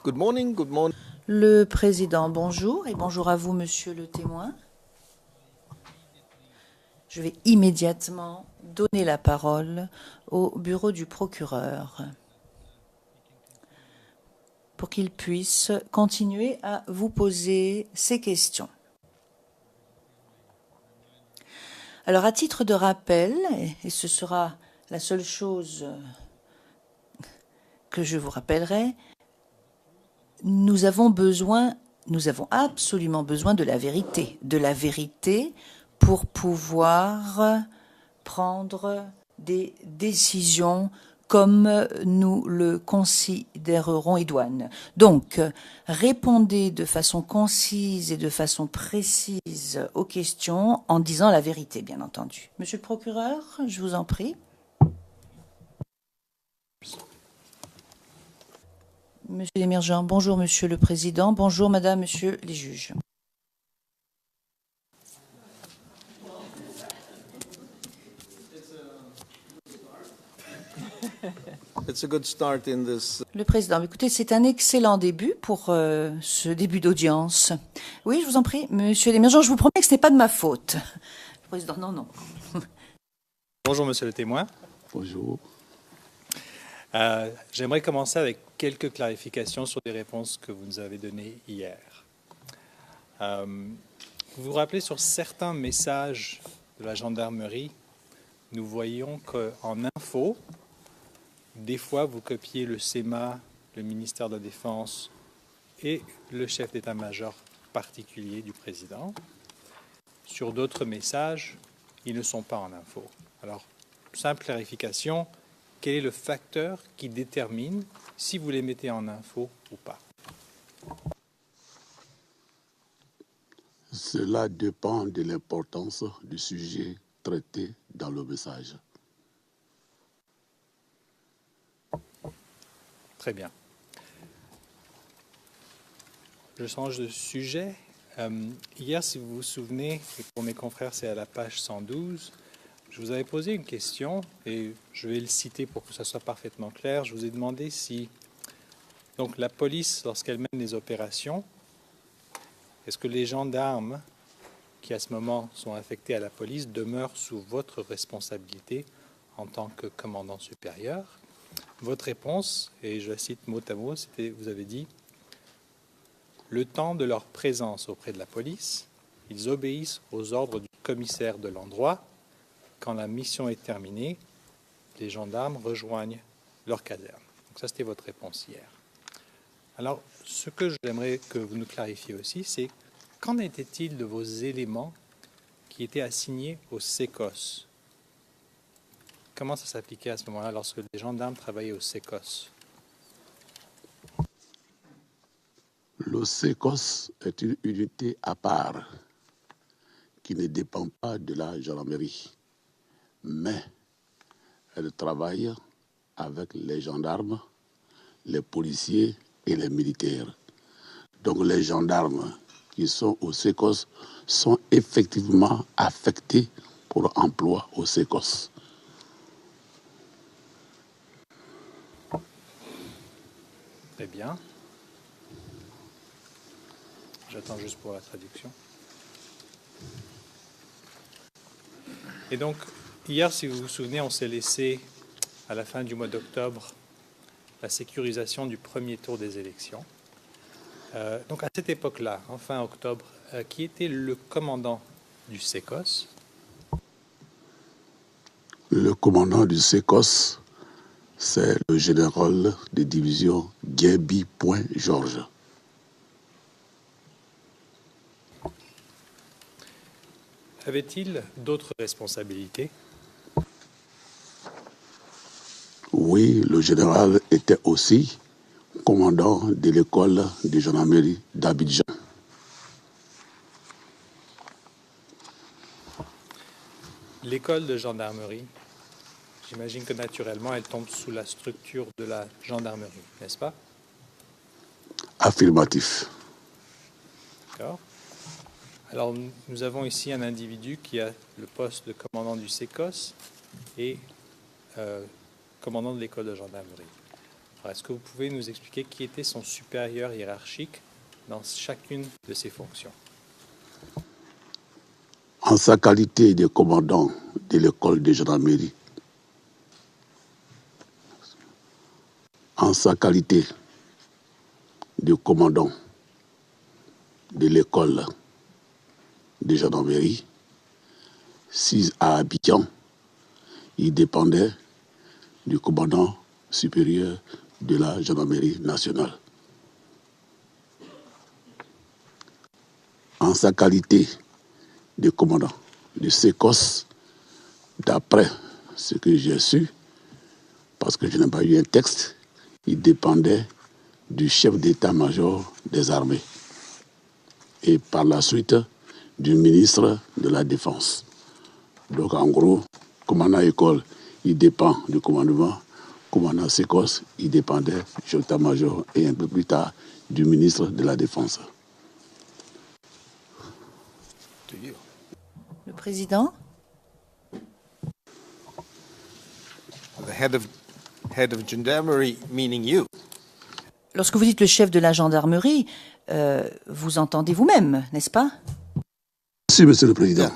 Good morning, good morning. Le président, bonjour, et bonjour à vous, monsieur le témoin. Je vais immédiatement donner la parole au bureau du procureur pour qu'il puisse continuer à vous poser ces questions. Alors, à titre de rappel, et ce sera la seule chose que je vous rappellerai, nous avons absolument besoin de la vérité pour pouvoir prendre des décisions comme nous le considérerons idoine. Donc, répondez de façon concise et de façon précise aux questions en disant la vérité, bien entendu. Monsieur le procureur, je vous en prie. Monsieur Desmirgent, bonjour Monsieur le Président, bonjour Madame, Monsieur les juges. It's a good start in this. Le Président, écoutez, c'est un excellent début pour ce début d'audience. Oui, je vous en prie, Monsieur Desmirgent, je vous promets que ce n'est pas de ma faute. Le Président, non. Bonjour Monsieur le témoin. Bonjour. J'aimerais commencer avec quelques clarifications sur les réponses que vous nous avez données hier. Vous vous rappelez, sur certains messages de la gendarmerie, nous voyons qu'en info, des fois vous copiez le SEMA, le ministère de la Défense et le chef d'état-major particulier du président. Sur d'autres messages, ils ne sont pas en info. Alors, simple clarification, quel est le facteur qui détermine si vous les mettez en info ou pas? Cela dépend de l'importance du sujet traité dans le message. Très bien. Je change de sujet. Hier, si vous vous souvenez, et pour mes confrères, c'est à la page 112, je vous avais posé une question, et je vais le citer pour que ça soit parfaitement clair. Je vous ai demandé si, donc, la police, lorsqu'elle mène des opérations, est-ce que les gendarmes qui, à ce moment, sont affectés à la police, demeurent sous votre responsabilité en tant que commandant supérieur? Votre réponse, et je la cite mot à mot, c'était, vous avez dit, le temps de leur présence auprès de la police, ils obéissent aux ordres du commissaire de l'endroit. Quand la mission est terminée, les gendarmes rejoignent leur caserne. Donc ça, c'était votre réponse hier. Alors, ce que j'aimerais que vous nous clarifiez aussi, c'est qu'en était-il de vos éléments qui étaient assignés au SECOS? Comment ça s'appliquait à ce moment-là lorsque les gendarmes travaillaient au SECOS? Le SECOS est une unité à part qui ne dépend pas de la gendarmerie, mais elle travaille avec les gendarmes, les policiers et les militaires. Donc les gendarmes qui sont au SECOS sont effectivement affectés pour emploi au SECOS. Très bien. J'attends juste pour la traduction. Et donc, hier, si vous vous souvenez, on s'est laissé, à la fin du mois d'octobre, la sécurisation du premier tour des élections. Donc, à cette époque-là, en fin octobre, qui était le commandant du SECOS? Le commandant du SECOS, c'est le général de division Gaby Georges. Avait-il d'autres responsabilités? Oui, le général était aussi commandant de l'école de gendarmerie d'Abidjan. L'école de gendarmerie, j'imagine que naturellement, elle tombe sous la structure de la gendarmerie, n'est-ce pas? Affirmatif. D'accord. Alors, nous avons ici un individu qui a le poste de commandant du SECOS et commandant de l'école de gendarmerie. Alors, est-ce que vous pouvez nous expliquer qui était son supérieur hiérarchique dans chacune de ses fonctions? En sa qualité de commandant de l'école de gendarmerie, en sa qualité de commandant de l'école de gendarmerie, 6 à Abidjan, il dépendait du commandant supérieur de la gendarmerie nationale. En sa qualité de commandant de SECOS, d'après ce que j'ai su, parce que je n'ai pas eu un texte, il dépendait du chef d'état-major des armées et par la suite du ministre de la Défense. Donc en gros, commandant école, il dépend du commandement, commandant SECOS, il dépendait du chef d'état-major et un peu plus tard du ministre de la Défense. Le président. The head of gendarmerie, meaning you. Lorsque vous dites le chef de la gendarmerie, vous entendez vous-même, n'est-ce pas? Merci, Monsieur le Président.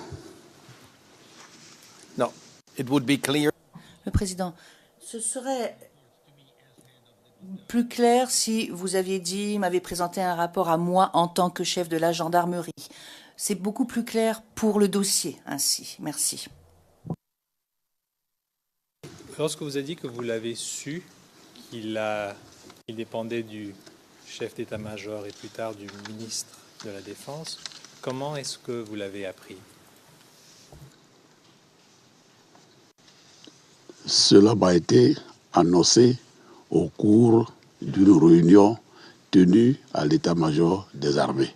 No, it would be clear. Le président, ce serait plus clair si vous aviez dit, m'avez présenté un rapport à moi en tant que chef de la gendarmerie. C'est beaucoup plus clair pour le dossier, ainsi. Merci. Lorsque vous avez dit que vous l'avez su, qu'il dépendait du chef d'état-major et plus tard du ministre de la Défense, comment est-ce que vous l'avez appris? Cela m'a été annoncé au cours d'une réunion tenue à l'état-major des armées.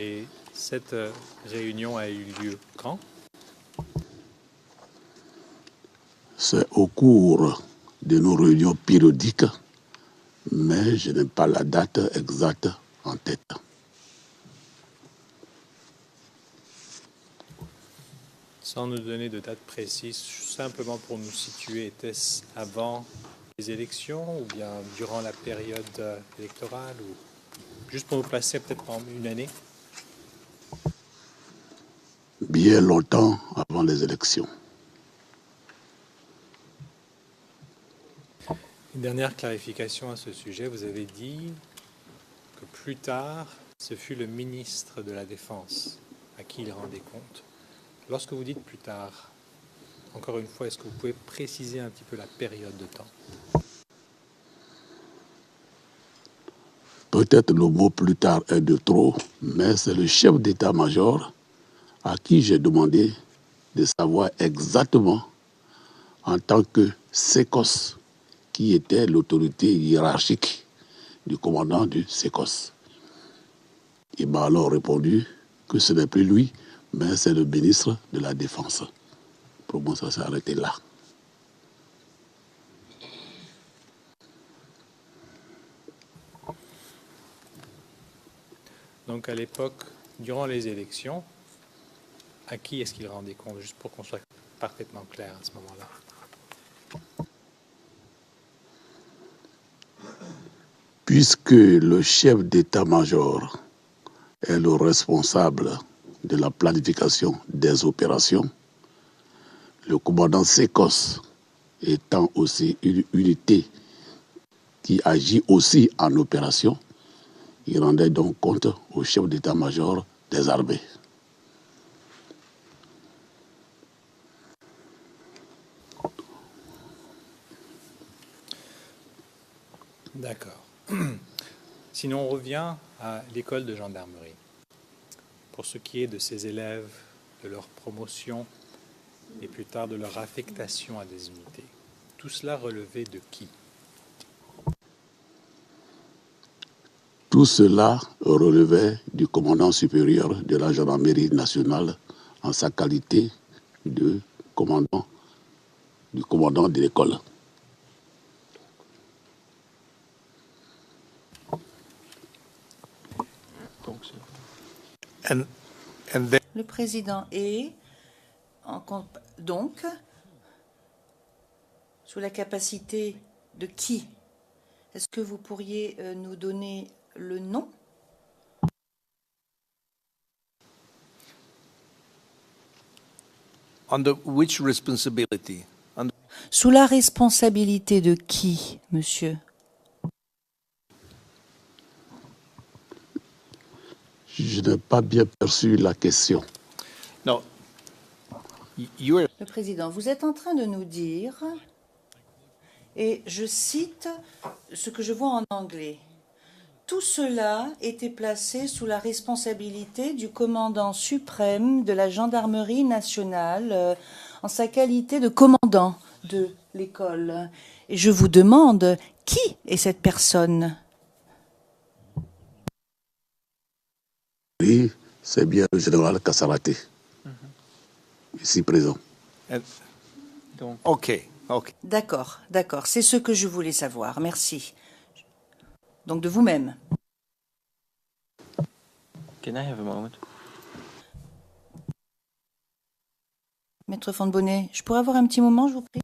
Et cette réunion a eu lieu quand? C'est au cours de nos réunions périodiques, mais je n'ai pas la date exacte en tête. Sans nous donner de date précise, simplement pour nous situer, était-ce avant les élections ou bien durant la période électorale ou juste pour nous placer peut-être pendant une année? Bien longtemps avant les élections. Une dernière clarification à ce sujet, vous avez dit que plus tard, ce fut le ministre de la Défense à qui il rendait compte. Lorsque vous dites plus tard, encore une fois, est-ce que vous pouvez préciser un petit peu la période de temps? Peut-être le mot plus tard est de trop, mais c'est le chef d'état-major à qui j'ai demandé de savoir exactement, en tant que SECOS, qui était l'autorité hiérarchique du commandant du SECOS. Il m'a alors répondu que ce n'est plus lui, mais c'est le ministre de la Défense. Pour moi, ça s'est arrêté là. Donc à l'époque, durant les élections, à qui est-ce qu'il rendait compte, juste pour qu'on soit parfaitement clair à ce moment-là? Puisque le chef d'état-major est le responsable de la planification des opérations, le commandant SECOS étant aussi une unité qui agit aussi en opération, il rendait donc compte au chef d'état-major des armées. D'accord. Sinon, on revient à l'école de gendarmerie. Pour ce qui est de ces élèves, de leur promotion et plus tard de leur affectation à des unités, tout cela relevait de qui? Tout cela relevait du commandant supérieur de la gendarmerie nationale en sa qualité de commandant de l'école. Le président est donc sous la capacité de qui? Est-ce que vous pourriez nous donner le nom? Under which responsibility? Sous la responsabilité de qui, monsieur? Je n'ai pas bien perçu la question. No. You are Le président, vous êtes en train de nous dire, et je cite ce que je vois en anglais, tout cela était placé sous la responsabilité du commandant suprême de la gendarmerie nationale en sa qualité de commandant de l'école. Et je vous demande, qui est cette personne? Oui, c'est bien le général Kassaraté, ici présent. okay. D'accord, d'accord, c'est ce que je voulais savoir, merci. Donc de vous-même. Can I have a moment? Maître Fonbonnet, je pourrais avoir un petit moment, je vous prie?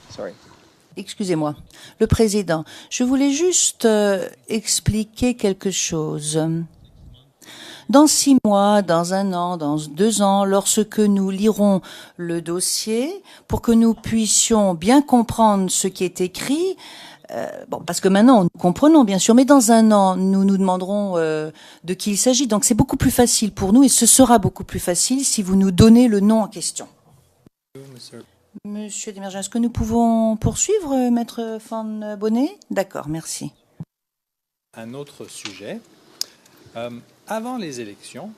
Sorry. Excusez-moi. Le président, je voulais juste expliquer quelque chose. Dans 6 mois, dans 1 an, dans 2 ans, lorsque nous lirons le dossier, pour que nous puissions bien comprendre ce qui est écrit, parce que maintenant, nous comprenons, bien sûr, mais dans 1 an, nous nous demanderons de qui il s'agit. Donc, c'est beaucoup plus facile pour nous et ce sera beaucoup plus facile si vous nous donnez le nom en question. Monsieur Desmergers, est-ce que nous pouvons poursuivre, Maître Fonbonnet? D'accord, merci. Un autre sujet. Avant les élections,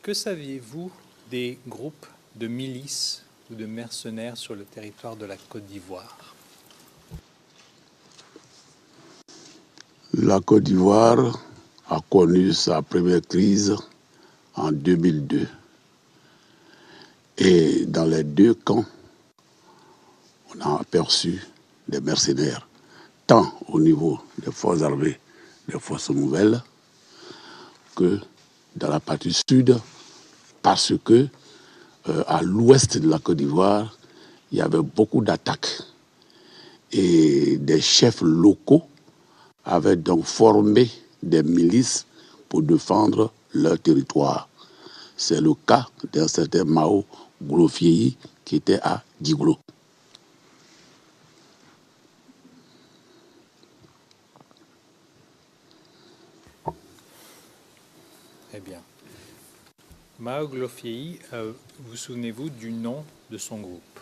que saviez-vous des groupes de milices ou de mercenaires sur le territoire de la Côte d'Ivoire? La Côte d'Ivoire a connu sa première crise en 2002. Et dans les 2 camps, on a aperçu des mercenaires, tant au niveau des forces armées, des forces nouvelles, que dans la partie sud, parce que à l'ouest de la Côte d'Ivoire, il y avait beaucoup d'attaques. Et des chefs locaux avaient donc formé des milices pour défendre leur territoire. C'est le cas d'un certain Mao Glofieyi qui était à Diglo. Très bien. Mao Glofieyi, vous souvenez-vous du nom de son groupe?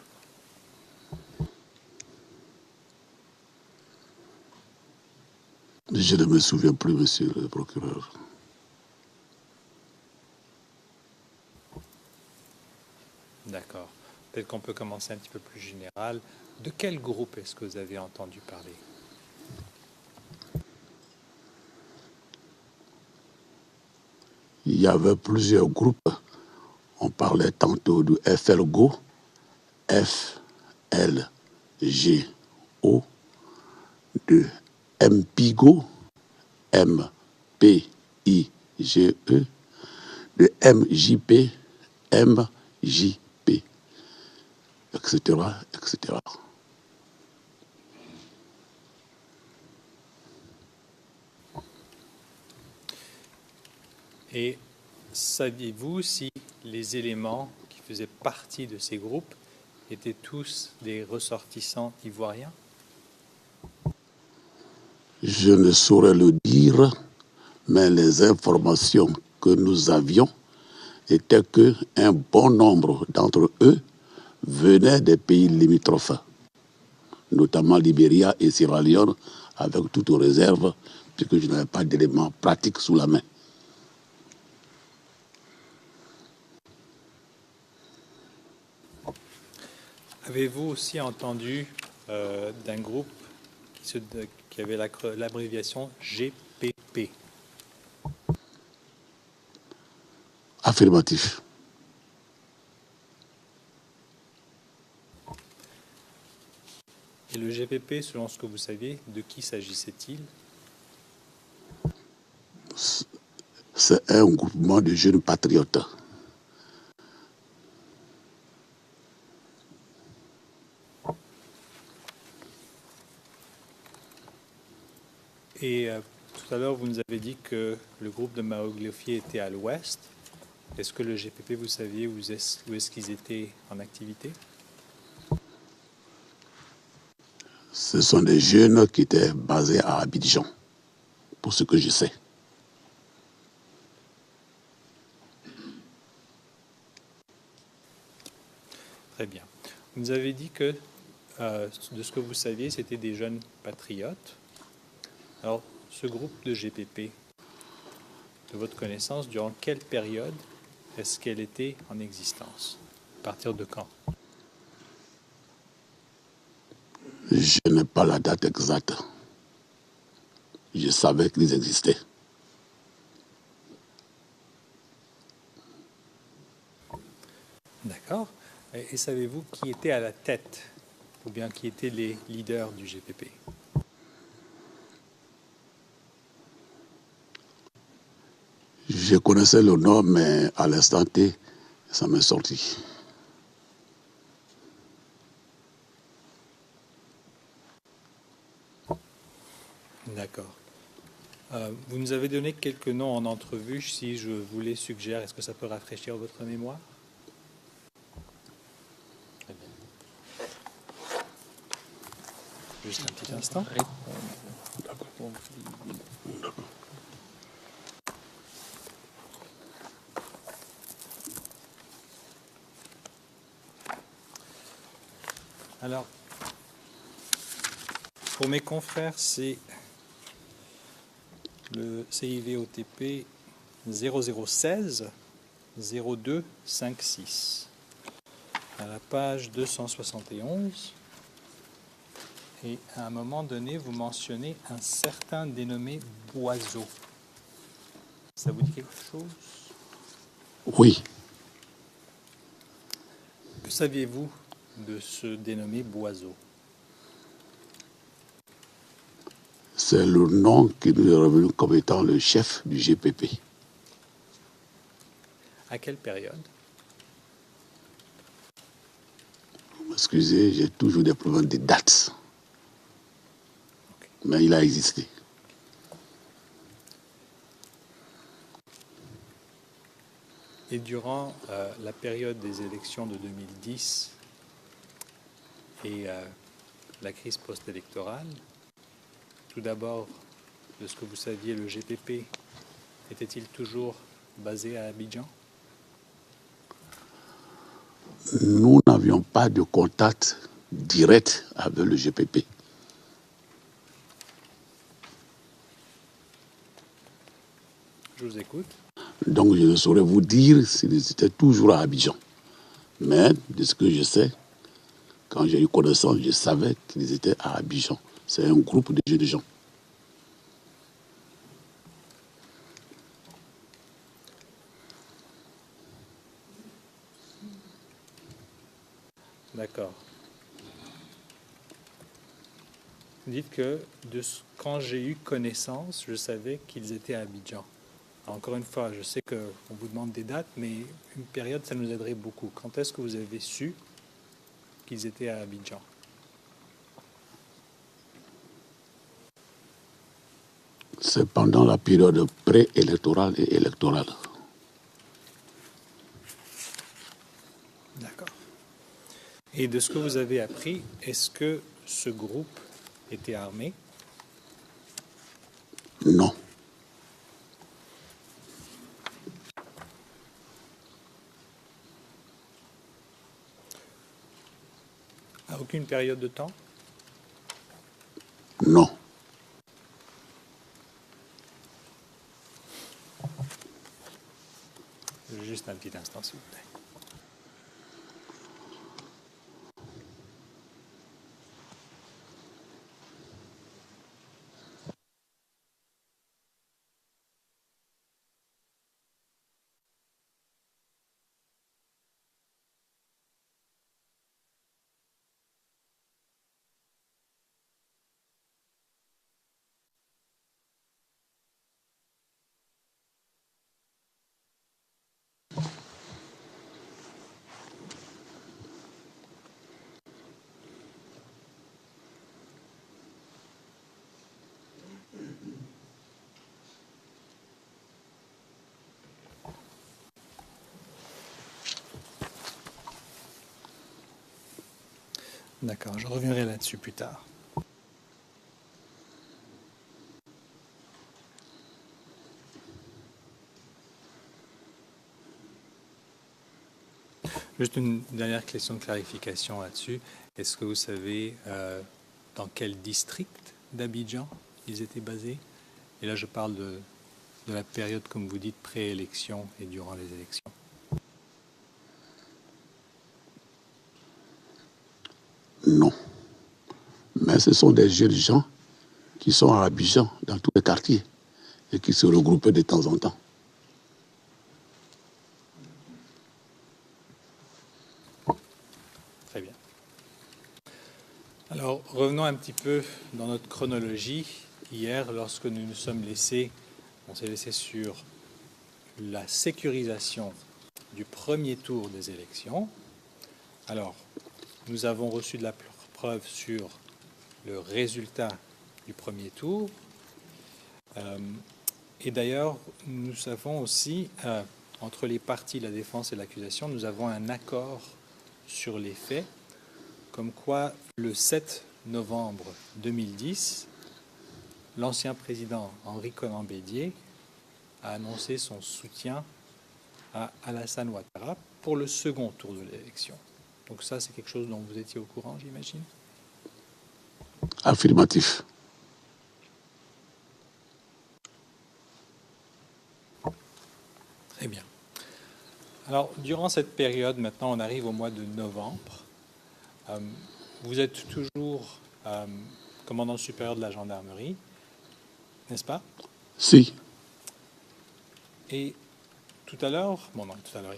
Je ne me souviens plus, monsieur le procureur. D'accord. Peut-être qu'on peut commencer un petit peu plus général. De quel groupe est-ce que vous avez entendu parler? Il y avait plusieurs groupes. On parlait tantôt de FLGO, FLGO, de MPIGO, MPIGE, de MJP, MJP, etc., etc. Et saviez-vous si les éléments qui faisaient partie de ces groupes étaient tous des ressortissants ivoiriens? Je ne saurais le dire, mais les informations que nous avions étaient qu'un bon nombre d'entre eux venaient des pays limitrophes, notamment Libéria et Sierra Leone, avec toute réserve, puisque je n'avais pas d'éléments pratiques sous la main. Avez-vous aussi entendu d'un groupe qui avait l'abréviation GPP? Affirmatif. Et le GPP, selon ce que vous saviez, de qui s'agissait-il? C'est un groupement de jeunes patriotes. Et tout à l'heure, vous nous avez dit que le groupe de Maogliofi était à l'ouest. Est-ce que le GPP, vous saviez où est-ce qu'ils étaient en activité? Ce sont des jeunes qui étaient basés à Abidjan, pour ce que je sais. Très bien. Vous nous avez dit que, de ce que vous saviez, c'était des jeunes patriotes. Alors, ce groupe de GPP, de votre connaissance, durant quelle période est-ce qu'elle était en existence? À partir de quand? Je n'ai pas la date exacte. Je savais qu'ils existaient. D'accord. Et savez-vous qui était à la tête, ou bien qui étaient les leaders du GPP? Je connaissais le nom, mais à l'instant T, ça m'est sorti. D'accord. Vous nous avez donné quelques noms en entrevue. Si je vous les suggère, est-ce que ça peut rafraîchir votre mémoire? Très bien. Juste un petit instant. Alors, pour mes confrères, c'est le CIVOTP 0016 0256 à la page 271. Et à un moment donné, vous mentionnez un certain dénommé Boiseau. Ça vous dit quelque chose? Oui, Que saviez-vous de ce dénommé Boiseau? c'est le nom qui nous est revenu comme étant le chef du GPP. À quelle période? Vous m'excusez, j'ai toujours des problèmes de dates. Mais il a existé. Et durant la période des élections de 2010 et la crise post-électorale, tout d'abord, de ce que vous saviez, le GPP était-il toujours basé à Abidjan? Nous n'avions pas de contact direct avec le GPP. Je vous écoute. Donc je ne saurais vous dire s'ils étaient toujours à Abidjan. Mais de ce que je sais, quand j'ai eu connaissance, je savais qu'ils étaient à Abidjan. C'est un groupe de jeunes gens. D'accord. Vous dites que quand j'ai eu connaissance, je savais qu'ils étaient à Abidjan. Alors, encore une fois, je sais qu'on vous demande des dates, mais une période, ça nous aiderait beaucoup. Quand est-ce que vous avez su qu'ils étaient à Abidjan? C'est pendant la période préélectorale et électorale. D'accord. Et de ce que vous avez appris, est-ce que ce groupe était armé? Non. À aucune période de temps? Non. Juste un petit instant, s'il vous plaît. D'accord, je reviendrai là-dessus plus tard. Juste une dernière question de clarification là-dessus. Est-ce que vous savez dans quel district d'Abidjan ils étaient basés? Et là, je parle de la période, comme vous dites, pré-élection et durant les élections. Non. Mais ce sont des jeunes gens qui sont à Abidjan, dans tous les quartiers, et qui se regroupent de temps en temps. Très bien. Alors, revenons un petit peu dans notre chronologie. Hier, lorsque nous nous sommes laissés, on s'est laissé sur la sécurisation du premier tour des élections. Alors, nous avons reçu de la preuve sur le résultat du premier tour. Et d'ailleurs, nous savons aussi, entre les parties, la défense et l'accusation, nous avons un accord sur les faits, comme quoi le 7 novembre 2010, l'ancien président Henri Konan Bédié a annoncé son soutien à Alassane Ouattara pour le second tour de l'élection. Donc ça, c'est quelque chose dont vous étiez au courant, j'imagine? Affirmatif. Très bien. Alors, durant cette période, maintenant, on arrive au mois de novembre. Vous êtes toujours commandant supérieur de la gendarmerie, n'est-ce pas? Si. Et tout à l'heure,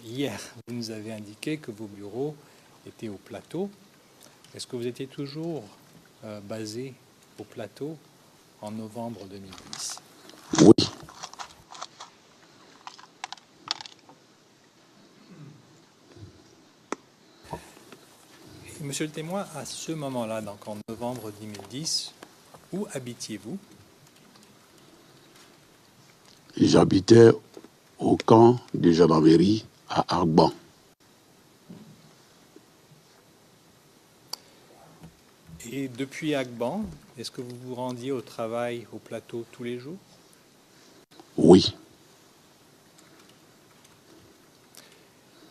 hier, vous nous avez indiqué que vos bureaux étaient au plateau. Est-ce que vous étiez toujours basé au plateau en novembre 2010? Oui. Et monsieur le témoin, à ce moment-là, donc en novembre 2010, où habitiez-vous? J'habitais au camp de gendarmerie à Agban. Et depuis Agban, est-ce que vous vous rendiez au travail au plateau tous les jours? Oui.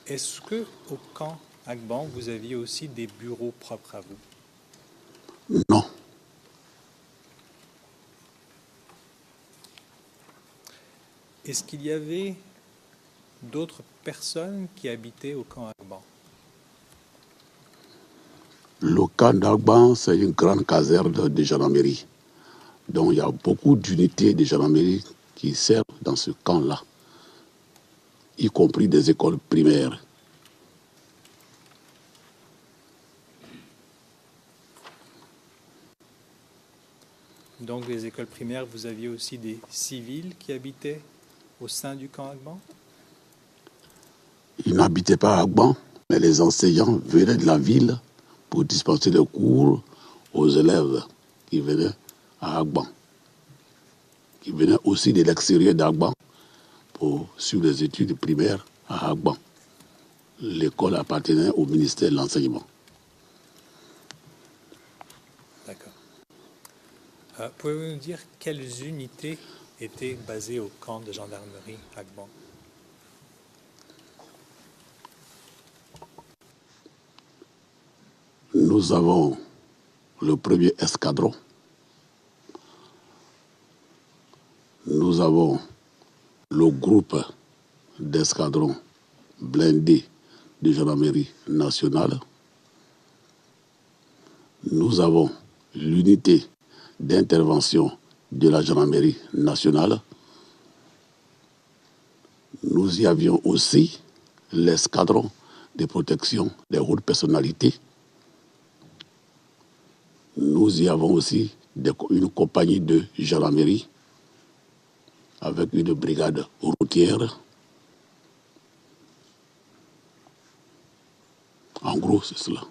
Est-ce que au camp Agban, vous aviez aussi des bureaux propres à vous? Non. Est-ce qu'il y avait d'autres personnes qui habitaient au camp Agban? Le camp d'Agban, c'est une grande caserne de gendarmerie. Donc il y a beaucoup d'unités de gendarmerie qui servent dans ce camp-là, y compris des écoles primaires. Donc les écoles primaires, vous aviez aussi des civils qui habitaient au sein du camp Agban? Ils n'habitaient pas à Agban, mais les enseignants venaient de la ville pour dispenser des cours aux élèves qui venaient à Agban, qui venaient aussi de l'extérieur d'Agban pour suivre les études primaires à Agban. L'école appartenait au ministère de l'Enseignement. D'accord. Pouvez-vous nous dire quelles unités étaient basées au camp de gendarmerie Agban? Nous avons le premier escadron. Nous avons le groupe d'escadrons blindés de gendarmerie nationale. Nous avons l'unité d'intervention de la gendarmerie nationale. Nous y avions aussi l'escadron de protection des hautes personnalités. Nous y avons aussi une compagnie de gendarmerie avec une brigade routière. En gros, c'est cela.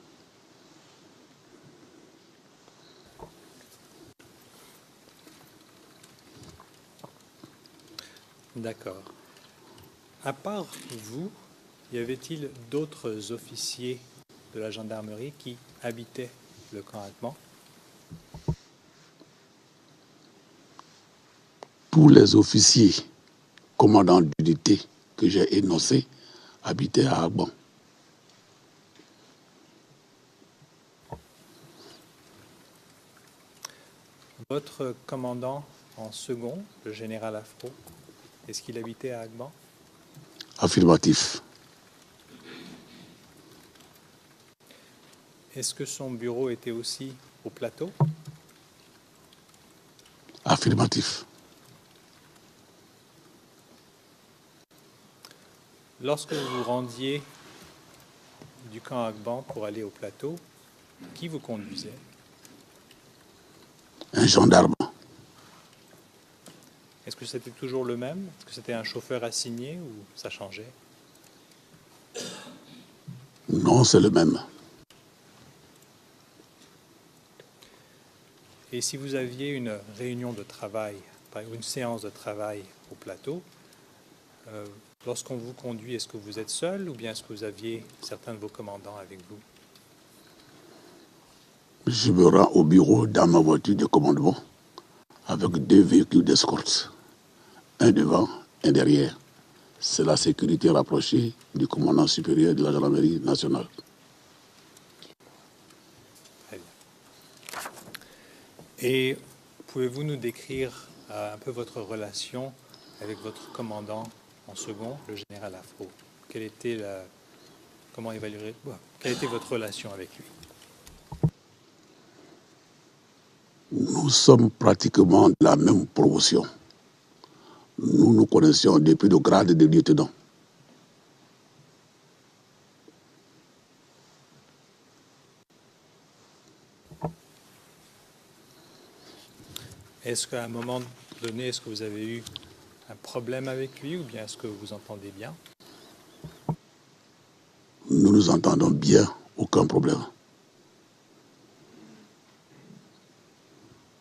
D'accord. À part vous, y avait-il d'autres officiers de la gendarmerie qui habitaient le camp Agban? Tous les officiers commandants d'unité que j'ai énoncés habitaient à Agban. Votre commandant en second, le général Afro, est-ce qu'il habitait à Agban? Affirmatif. Est-ce que son bureau était aussi au plateau? Affirmatif. Lorsque vous vous rendiez du camp Agban pour aller au plateau, qui vous conduisait? Un gendarme. Est-ce que c'était toujours le même? Est-ce que c'était un chauffeur assigné ou ça changeait? Non, c'est le même. Et si vous aviez une réunion de travail, une séance de travail au plateau, lorsqu'on vous conduit, est-ce que vous êtes seul ou bien est-ce que vous aviez certains de vos commandants avec vous? Je me rends au bureau dans ma voiture de commandement avec 2 véhicules d'escorte. Un devant, un derrière. C'est la sécurité rapprochée du commandant supérieur de la gendarmerie nationale. Très bien. Et pouvez-vous nous décrire un peu votre relation avec votre commandant en second, le général Afro? Quelle était votre relation avec lui? Nous sommes pratiquement de la même promotion. Nous nous connaissions depuis le grade de lieutenant. Est-ce qu'à un moment donné, est-ce que vous avez eu un problème avec lui ou bien est-ce que vous entendez bien? Nous nous entendons bien, aucun problème.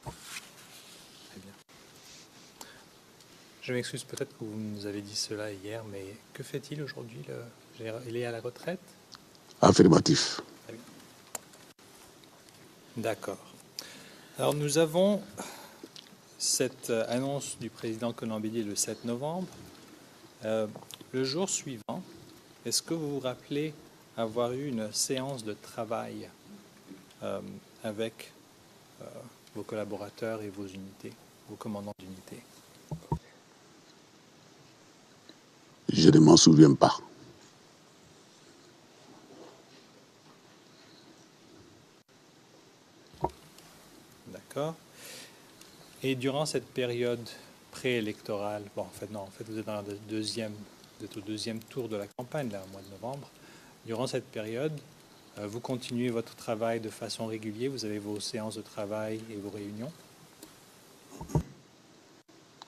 Très bien. Je m'excuse, peut-être que vous nous avez dit cela hier, mais que fait-il aujourd'hui, le général? Il est à la retraite? Affirmatif. Très bien. D'accord. Alors nous avons cette annonce du président Conan Bédié le 7 novembre. Le jour suivant, est-ce que vous vous rappelez avoir eu une séance de travail avec vos collaborateurs et vos unités, vos commandants d'unités? Je ne m'en souviens pas. D'accord. Et durant cette période préélectorale, bon, en fait, vous êtes dans vous êtes au deuxième tour de la campagne, là, au mois de novembre. Durant cette période, vous continuez votre travail de façon régulière, vous avez vos séances de travail et vos réunions?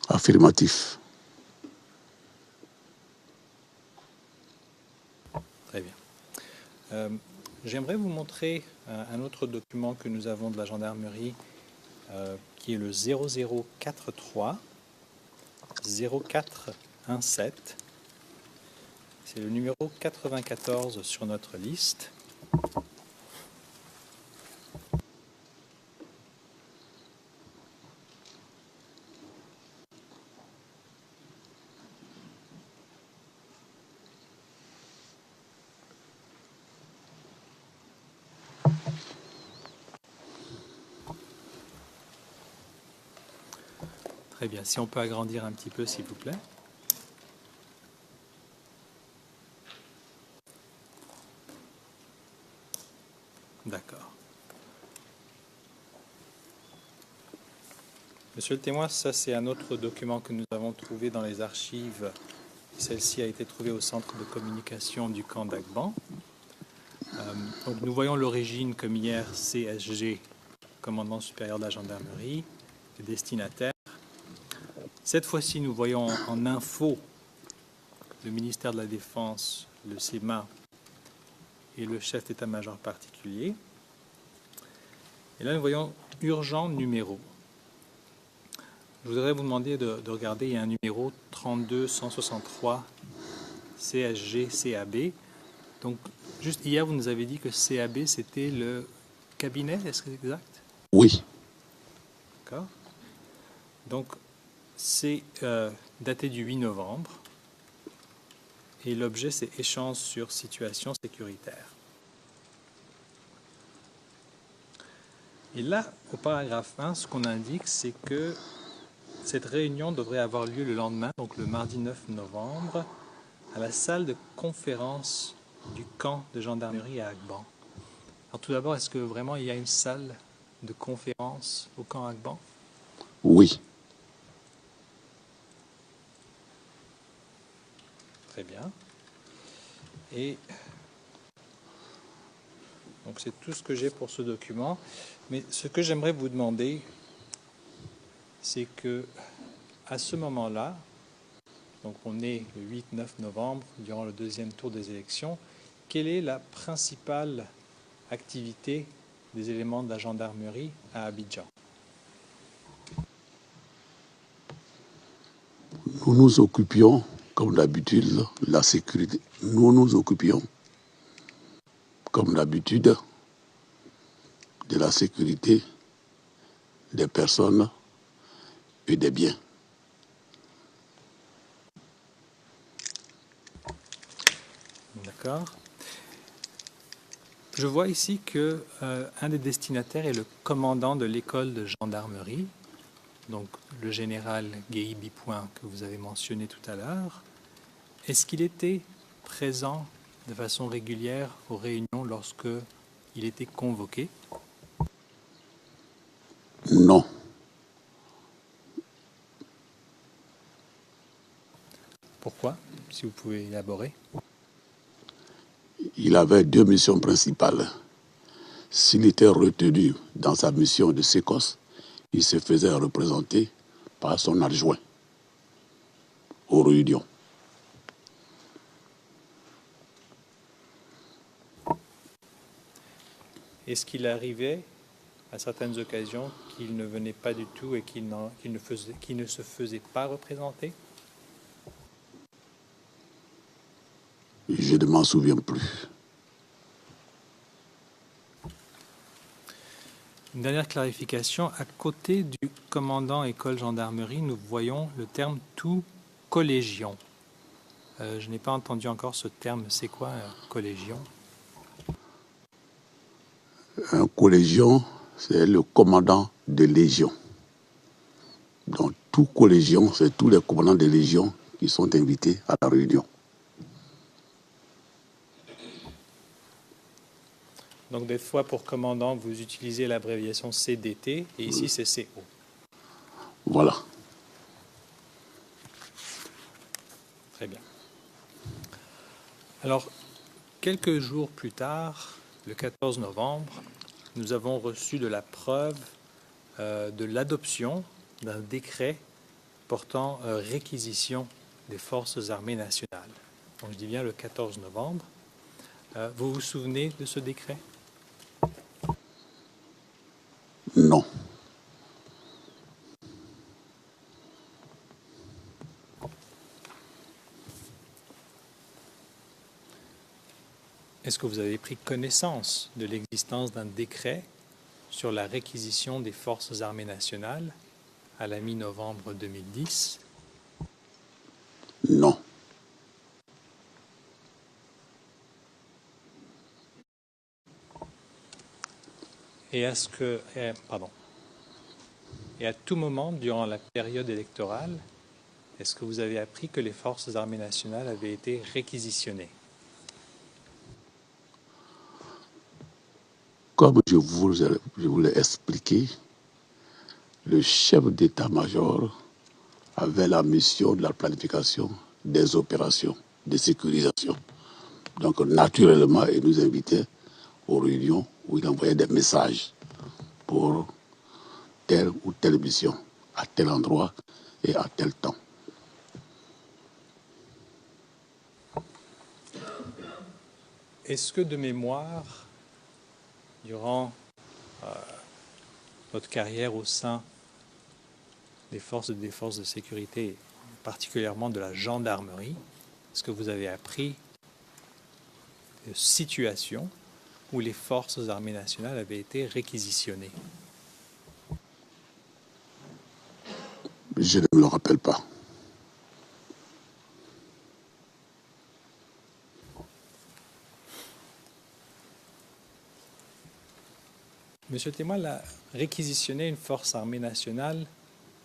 Affirmatif. Très bien. J'aimerais vous montrer un autre document que nous avons de la gendarmerie, qui est le 0043 0417. C'est le numéro 94 sur notre liste. Très bien. Si on peut agrandir un petit peu, s'il vous plaît. D'accord. Monsieur le témoin, ça c'est un autre document que nous avons trouvé dans les archives. Celle-ci a été trouvée au centre de communication du camp d'Agban. Donc nous voyons l'origine comme hier CSG, commandant supérieur de la gendarmerie, le destinataire. Cette fois-ci, nous voyons en info le ministère de la Défense, le CEMA et le chef d'état-major particulier. Et là, nous voyons urgent numéro. Je voudrais vous demander de regarder, il y a un numéro 32163 CSG CAB. Donc, juste hier, vous nous avez dit que CAB, c'était le cabinet, est-ce que c'est exact? Oui, D'accord. Donc, c'est daté du 8 novembre et l'objet, c'est échange sur situation sécuritaire. Et là, au paragraphe 1, ce qu'on indique, c'est que cette réunion devrait avoir lieu le lendemain, donc le mardi 9 novembre, à la salle de conférence du camp de gendarmerie à Agban. Alors tout d'abord, est-ce que vraiment il y a une salle de conférence au camp Agban? oui, Très bien. Et donc c'est tout ce que j'ai pour ce document. Mais ce que j'aimerais vous demander, c'est que à ce moment-là, donc on est le 8-9 novembre, durant le deuxième tour des élections, quelle est la principale activité des éléments de la gendarmerie à Abidjan? nous nous occupions, comme d'habitude, la sécurité. Nous nous occupions, comme d'habitude, de la sécurité des personnes et des biens. D'accord. Je vois ici que un des destinataires est le commandant de l'école de gendarmerie, donc le général Guéhi Bipoin que vous avez mentionné tout à l'heure. Est-ce qu'il était présent de façon régulière aux réunions lorsque il était convoqué? Non, Pourquoi? Si vous pouvez élaborer. il avait deux missions principales. S'il était retenu dans sa mission de sécosse, il se faisait représenter par son adjoint aux réunions. Est-ce qu'il arrivait à certaines occasions qu'il ne venait pas du tout et qu'il ne se faisait pas représenter? Je ne m'en souviens plus. Une dernière clarification. À côté du commandant école gendarmerie, nous voyons le terme tout collégion. Je n'ai pas entendu encore ce terme. C'est quoi un collégion? Un collégion, c'est le commandant de légion. Donc, tout collégion, c'est tous les commandants de légion qui sont invités à la réunion. Donc, des fois, pour commandant, vous utilisez l'abréviation CDT et ici, c'est CO. Voilà. Très bien. Alors, quelques jours plus tard, le 14 novembre, nous avons reçu de la preuve de l'adoption d'un décret portant réquisition des forces armées nationales. Donc, je dis bien le 14 novembre. Vous vous souvenez de ce décret? Non. Est-ce que vous avez pris connaissance de l'existence d'un décret sur la réquisition des forces armées nationales à la mi-novembre 2010? Non. Et à tout moment durant la période électorale, est-ce que vous avez appris que les forces armées nationales avaient été réquisitionnées? Comme je vous l'ai expliqué, le chef d'état-major avait la mission de la planification des opérations de sécurisation. Donc, naturellement, il nous invitait aux réunions où il envoyait des messages pour telle ou telle mission, à tel endroit et à tel temps. Est-ce que de mémoire, durant votre carrière au sein des forces de sécurité, particulièrement de la gendarmerie, est-ce que vous avez appris de situations où les forces armées nationales avaient été réquisitionnées? Je ne me le rappelle pas. Monsieur le témoin, réquisitionner une force armée nationale,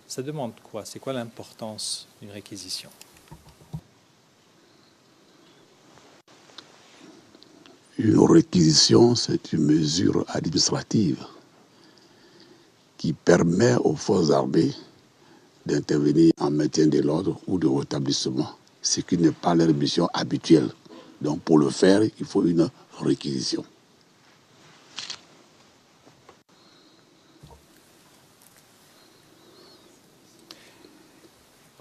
ça demande quoi? C'est quoi l'importance d'une réquisition? Une réquisition, c'est une mesure administrative qui permet aux forces armées d'intervenir en maintien de l'ordre ou de rétablissement, ce qui n'est pas leur mission habituelle. Donc pour le faire, il faut une réquisition.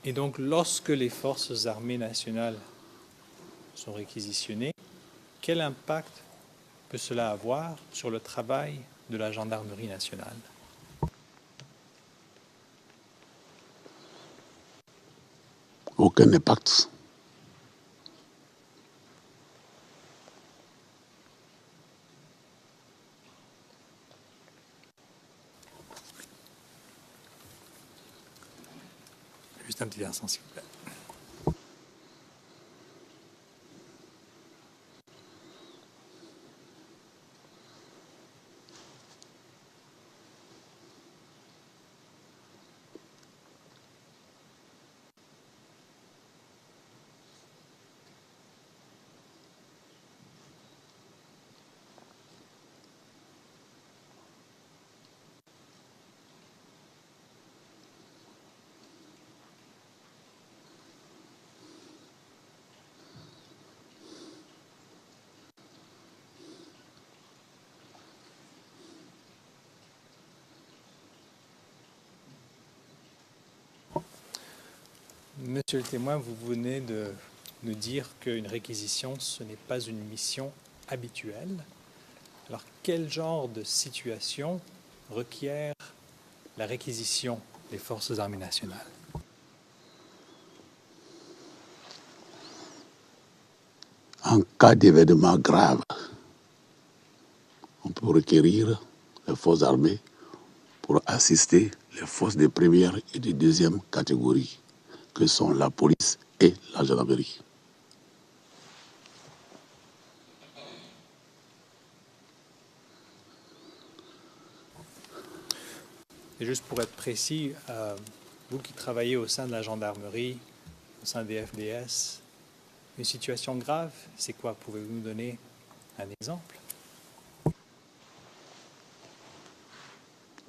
Et donc, lorsque les forces armées nationales sont réquisitionnées, quel impact peut cela avoir sur le travail de la gendarmerie nationale? Aucun impact. Juste un petit instant, s'il vous plaît. Monsieur le témoin, vous venez de nous dire qu'une réquisition, ce n'est pas une mission habituelle. Alors, quel genre de situation requiert la réquisition des forces armées nationales? En cas d'événement grave, on peut requérir les forces armées pour assister les forces de première et de deuxième catégorie, que sont la police et la gendarmerie. Et juste pour être précis, vous qui travaillez au sein de la gendarmerie, au sein des FDS, une situation grave, c'est quoi? Pouvez-vous nous donner un exemple?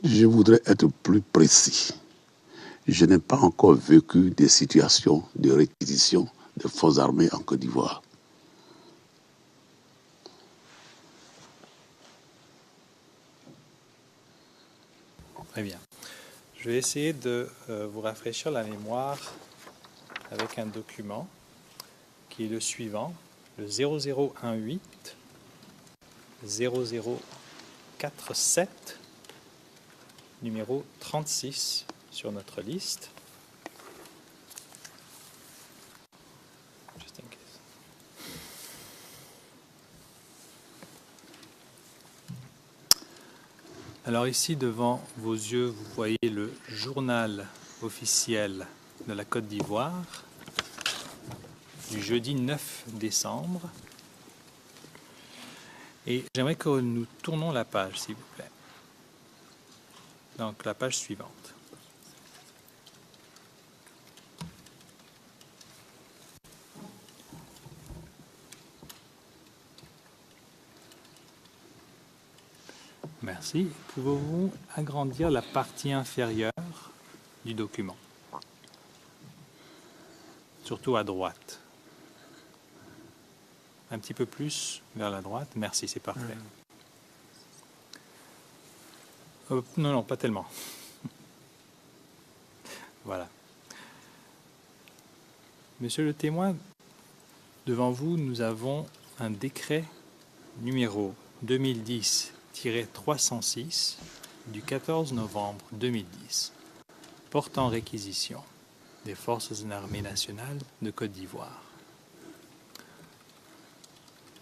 Je voudrais être plus précis. Je n'ai pas encore vécu des situations de réquisition des forces armées en Côte d'Ivoire. Très bien. Je vais essayer de vous rafraîchir la mémoire avec un document qui est le suivant, le 0018 0047, numéro 36 sur notre liste. Just in case. Alors ici, devant vos yeux, vous voyez le journal officiel de la Côte d'Ivoire du jeudi 9 décembre. Et j'aimerais que nous tournons la page, s'il vous plaît. Donc, la page suivante. Merci. Pouvez-vous agrandir la partie inférieure du document? Surtout à droite. Un petit peu plus vers la droite. Merci, c'est parfait. Non, pas tellement. Voilà. Monsieur le témoin, devant vous, nous avons un décret numéro 2010-306 du 14 novembre 2010 portant réquisition des forces armées nationales de Côte d'Ivoire.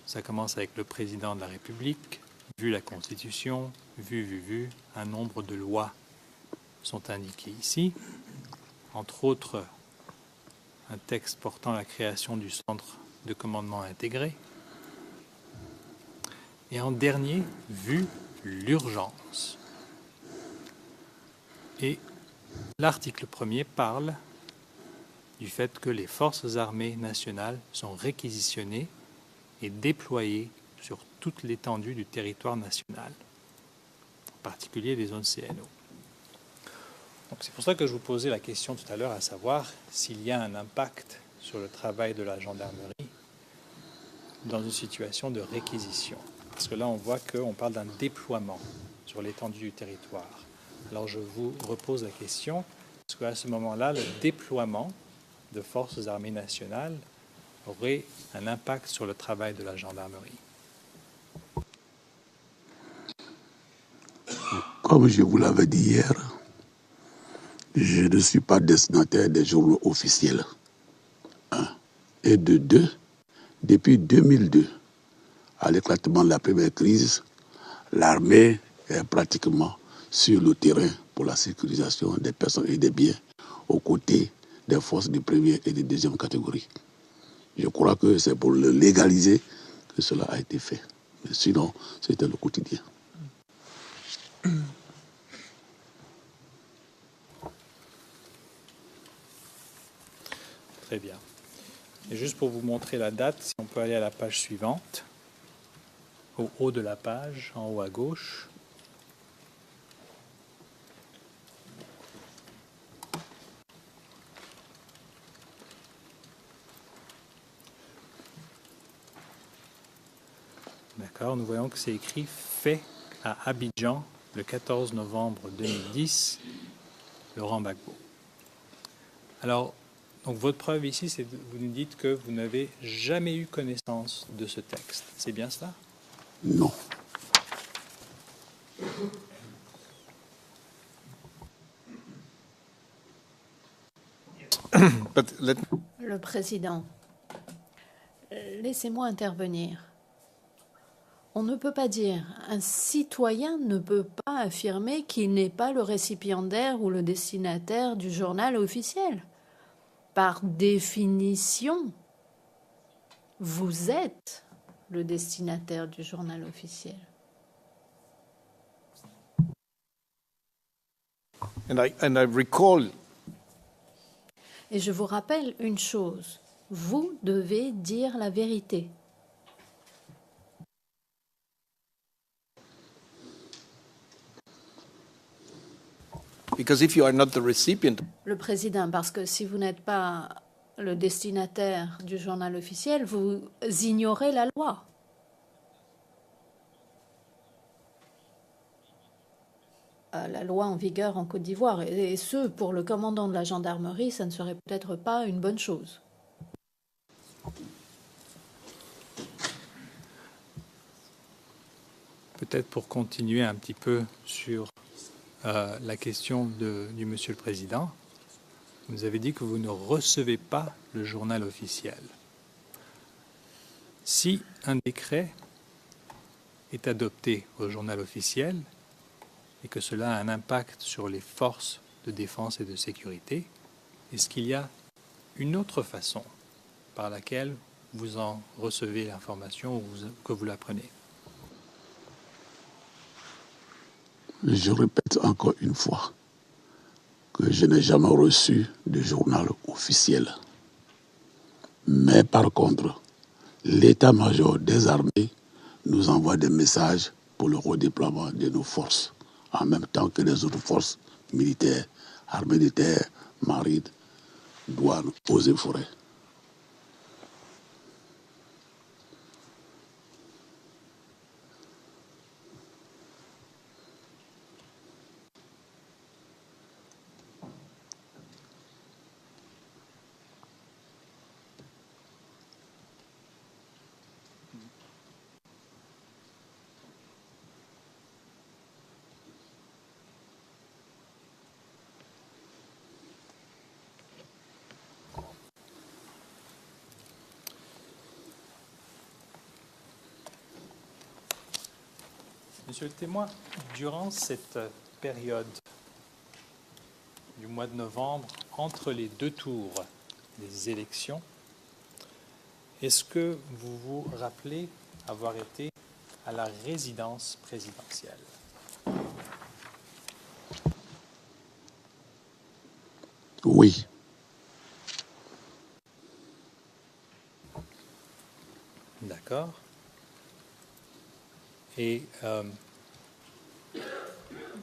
Ça commence avec le président de la République vu la Constitution, vu, un nombre de lois sont indiquées ici. Entre autres, un texte portant la création du centre de commandement intégré. Et en dernier, vu l'urgence. Et l'article 1er parle du fait que les forces armées nationales sont réquisitionnées et déployées sur toute l'étendue du territoire national, en particulier les zones CNO. Donc c'est pour ça que je vous posais la question tout à l'heure, à savoir s'il y a un impact sur le travail de la gendarmerie dans une situation de réquisition. Parce que là, on voit qu'on parle d'un déploiement sur l'étendue du territoire. Alors je vous repose la question, est-ce qu'à ce moment-là, le déploiement de forces armées nationales aurait un impact sur le travail de la gendarmerie? Comme je vous l'avais dit hier, je ne suis pas destinataire des journaux officiels. Et de deux, depuis 2002, à l'éclatement de la première crise, l'armée est pratiquement sur le terrain pour la sécurisation des personnes et des biens aux côtés des forces de première et de deuxième catégorie. Je crois que c'est pour le légaliser que cela a été fait. Mais sinon, c'était le quotidien. Très bien. Et juste pour vous montrer la date, si on peut aller à la page suivante, au haut de la page, en haut à gauche. D'accord, nous voyons que c'est écrit « fait à Abidjan le 14 novembre 2010, Laurent Gbagbo ». Alors, donc votre preuve ici, c'est que vous nous dites que vous n'avez jamais eu connaissance de ce texte. C'est bien cela? Non. Le président, laissez-moi intervenir. On ne peut pas dire, un citoyen ne peut pas affirmer qu'il n'est pas le récipiendaire ou le destinataire du journal officiel. Par définition, vous êtes le destinataire du journal officiel. And I recall Et je vous rappelle une chose, vous devez dire la vérité. because if you are not the recipient, Le président, parce que si vous n'êtes pas le destinataire du journal officiel, vous ignorez la loi. La loi en vigueur en Côte d'Ivoire. Et ce, pour le commandant de la gendarmerie, ça ne serait peut-être pas une bonne chose. Peut-être pour continuer un petit peu sur la question du Monsieur le Président, vous avez dit que vous ne recevez pas le journal officiel. Si un décret est adopté au journal officiel et que cela a un impact sur les forces de défense et de sécurité, est-ce qu'il y a une autre façon par laquelle vous en recevez l'information ou que vous la prenez? Je répète encore une fois que je n'ai jamais reçu de journal officiel. Mais par contre, l'état-major des armées nous envoie des messages pour le redéploiement de nos forces, en même temps que les autres forces militaires, armées de terre, marines, douanes, eaux et forêts. Monsieur le témoin, durant cette période du mois de novembre, entre les deux tours des élections, est-ce que vous vous rappelez avoir été à la résidence présidentielle? Oui, D'accord. Et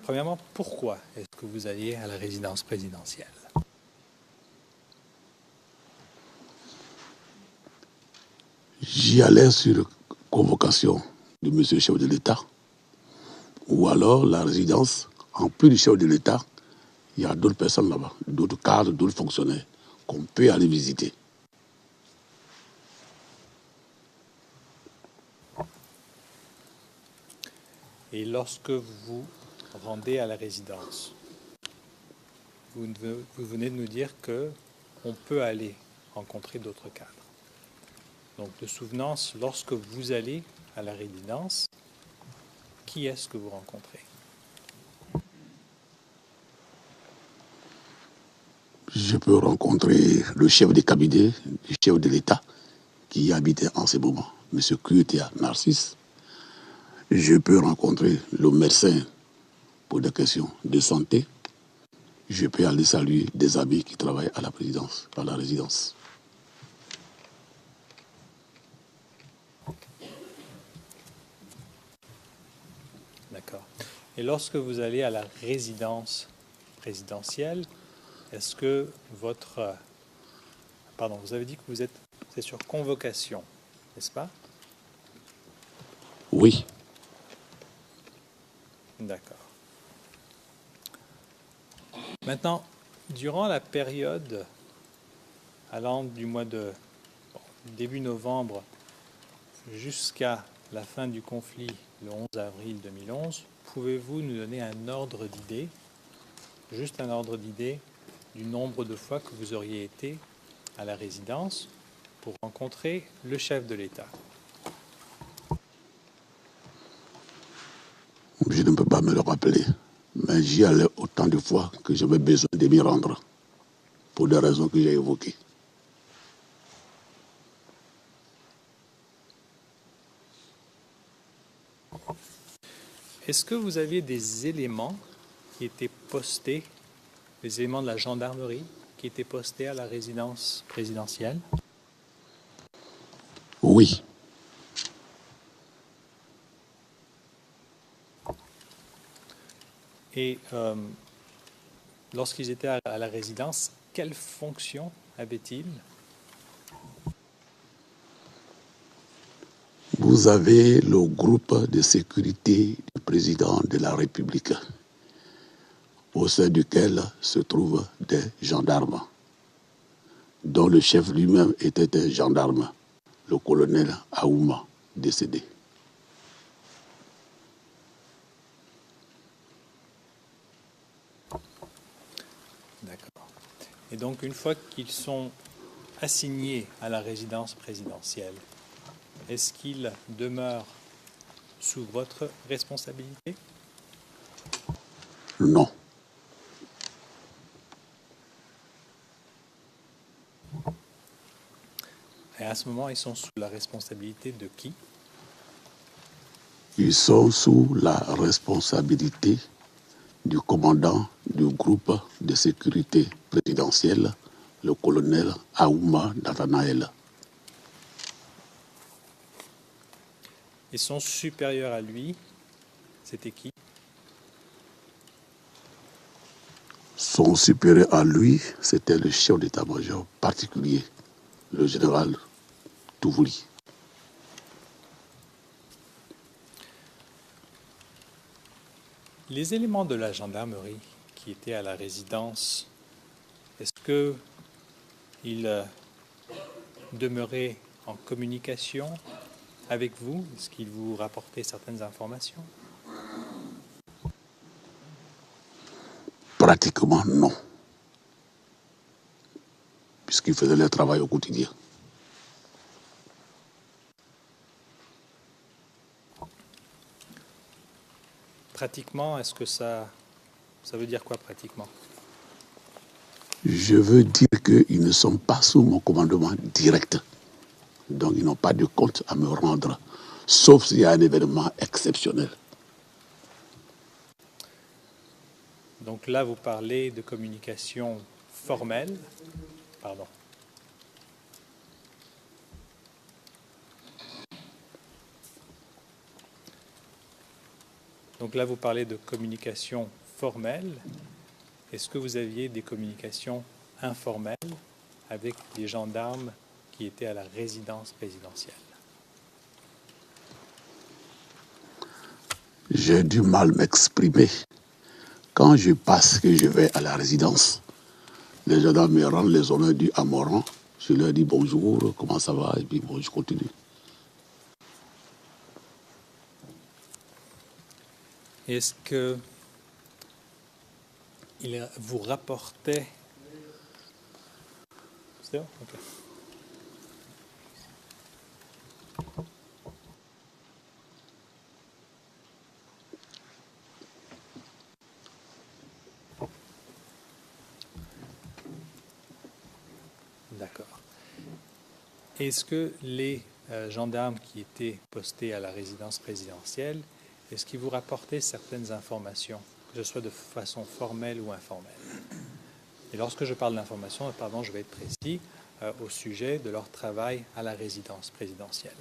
premièrement, pourquoi est-ce que vous alliez à la résidence présidentielle? j'y allais sur convocation de monsieur le chef de l'État, ou alors la résidence, en plus du chef de l'État, il y a d'autres personnes là-bas, d'autres cadres, d'autres fonctionnaires qu'on peut aller visiter. Et lorsque vous vous rendez à la résidence, vous venez de nous dire que on peut aller rencontrer d'autres cadres. Donc, de souvenance, lorsque vous allez à la résidence, qui est-ce que vous rencontrez? Je peux rencontrer le chef de cabinet du chef de l'État qui y habitait en ce moment, M. Kuetia Narcisse. Je peux rencontrer le médecin pour des questions de santé. Je peux aller saluer des amis qui travaillent à la présidence, à la résidence. D'accord. Et lorsque vous allez à la résidence présidentielle, est-ce que votre... Pardon, vous avez dit que c'est sur convocation, n'est-ce pas? Oui, D'accord. Maintenant, durant la période allant du mois de début novembre jusqu'à la fin du conflit le 11 avril 2011, pouvez-vous nous donner un ordre d'idée, juste un ordre d'idée du nombre de fois que vous auriez été à la résidence pour rencontrer le chef de l'État? je ne peux pas me le rappeler, mais j'y allais autant de fois que j'avais besoin de m'y rendre, pour des raisons que j'ai évoquées. Est-ce que vous aviez des éléments qui étaient postés, des éléments de la gendarmerie qui étaient postés à la résidence présidentielle? Oui, Et lorsqu'ils étaient à la résidence, quelle fonction avaient-ils? vous avez le groupe de sécurité du président de la République, au sein duquel se trouvent des gendarmes, dont le chef lui-même était un gendarme, le colonel Aouma, décédé. D'accord. Et donc, une fois qu'ils sont assignés à la résidence présidentielle, est-ce qu'ils demeurent sous votre responsabilité? Non, Et à ce moment, ils sont sous la responsabilité de qui? ils sont sous la responsabilité du commandant du groupe de sécurité présidentielle, le colonel Aouma Nathanaël. Ils sont supérieurs à lui. C'était qui? Son supérieur à lui, c'était le chef d'état-major particulier, le général Touvouli. Les éléments de la gendarmerie qui étaient à la résidence, est-ce qu'ils demeuraient en communication avec vous? Est-ce qu'ils vous rapportaient certaines informations? Pratiquement non, puisqu'ils faisaient leur travail au quotidien. pratiquement, est-ce que ça veut dire quoi pratiquement? Je veux dire qu'ils ne sont pas sous mon commandement direct. Donc, ils n'ont pas de compte à me rendre, sauf s'il y a un événement exceptionnel. Donc là, vous parlez de communication formelle. Pardon. Donc là, vous parlez de communication formelle. Est-ce que vous aviez des communications informelles avec les gendarmes qui étaient à la résidence présidentielle? J'ai du mal à m'exprimer. Quand je passe, que je vais à la résidence, les gendarmes me rendent les honneurs dus à mon rang. Je leur dis bonjour, comment ça va, et puis bon, je continue. Est-ce que vous rapportait... C'est bon? Ok. D'accord. Est-ce que les gendarmes qui étaient postés à la résidence présidentielle, est-ce qu'ils vous rapportaient certaines informations, que ce soit de façon formelle ou informelle? Et lorsque je parle d'informations, pardon, je vais être précis, au sujet de leur travail à la résidence présidentielle.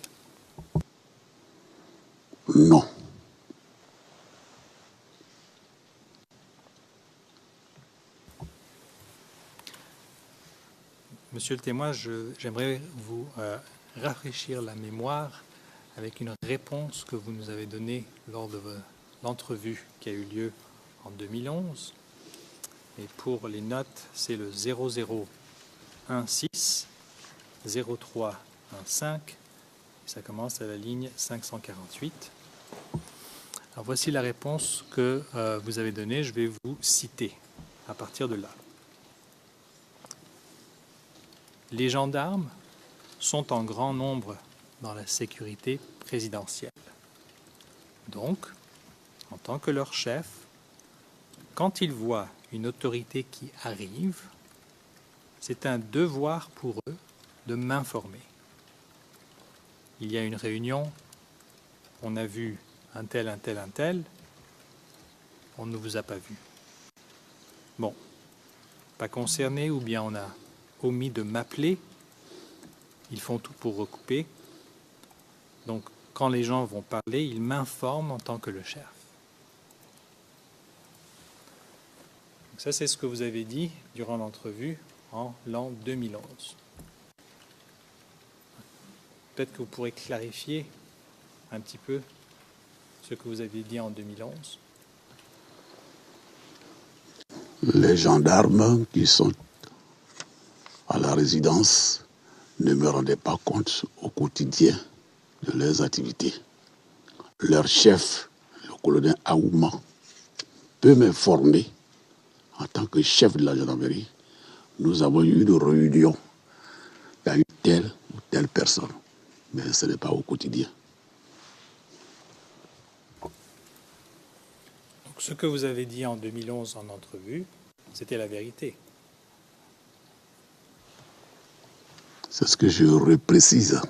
Non. Monsieur le témoin, j'aimerais vous rafraîchir la mémoire avec une réponse que vous nous avez donnée lors de l'entrevue qui a eu lieu en 2011. Et pour les notes, c'est le 0016 0315. Ça commence à la ligne 548. Alors voici la réponse que vous avez donnée. Je vais vous citer à partir de là. Les gendarmes sont en grand nombre dans la sécurité présidentielle. Donc, en tant que leur chef, quand ils voient une autorité qui arrive, c'est un devoir pour eux de m'informer. Il y a une réunion, on a vu un tel, on ne vous a pas vu. Bon, pas concerné ou bien on a omis de m'appeler, ils font tout pour recouper. Donc, quand les gens vont parler, ils m'informent en tant que le chef. Donc ça, c'est ce que vous avez dit durant l'entrevue en l'an 2011. Peut-être que vous pourrez clarifier un petit peu ce que vous aviez dit en 2011. Les gendarmes qui sont à la résidence ne me rendaient pas compte au quotidien de leurs activités. Leur chef, le colonel Aouma, peut m'informer en tant que chef de la gendarmerie. Nous avons eu une réunion, il y a eu telle ou telle personne, mais ce n'est pas au quotidien. Donc, ce que vous avez dit en 2011 en entrevue, c'était la vérité. C'est ce que je reprécise.